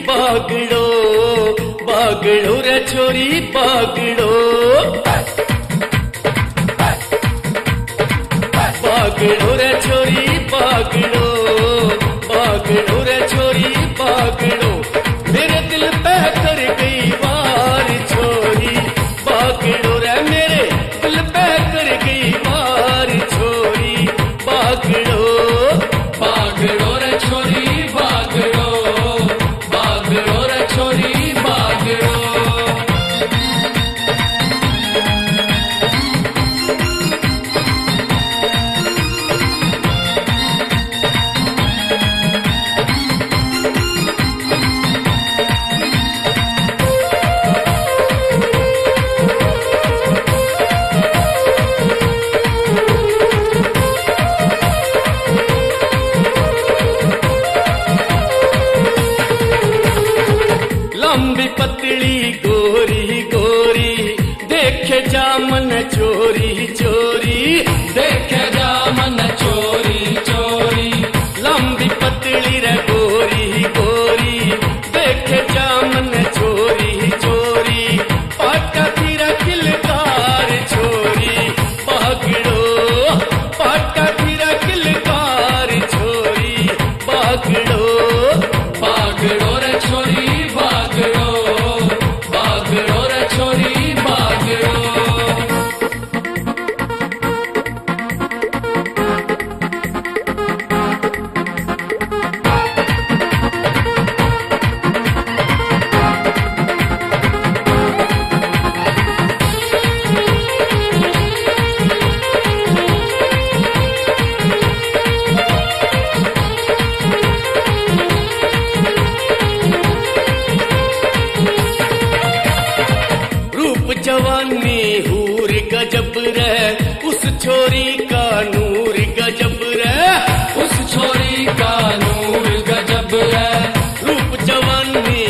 बागड़ो बागड़ो रे छोरी बागड़ो बागड़ो रे छोरी बागड़ो बागड़ो रे छोरी बागड़ो मेरे दिल पे कर गई वार छोरी बागड़ो रे मेरे दिल पे कर गई वार छोरी बागड़ो बागड़ो रे छोरी बागड़ो बागड़ो रे छोरी बागड़ो लंबी पतली गोरी गोरी देखे जा मन चोरी चोरी देखे जा मन चोरी चोरी लंबी पतली रे गोरी गोरी देखे जा मन चोरी चोरी पाटा फिरा किलकार छोरी बागड़ो पाटा फिरा किलकार छोरी बागड़ो बागड़ो रे छोरी बागड़ो बागड़ो रे छोरी बागड़ो रूप जवानी हूर गजब रे उस छोरी का नूर गजब रे उस छोरी का नूर गजब है रूप जवानी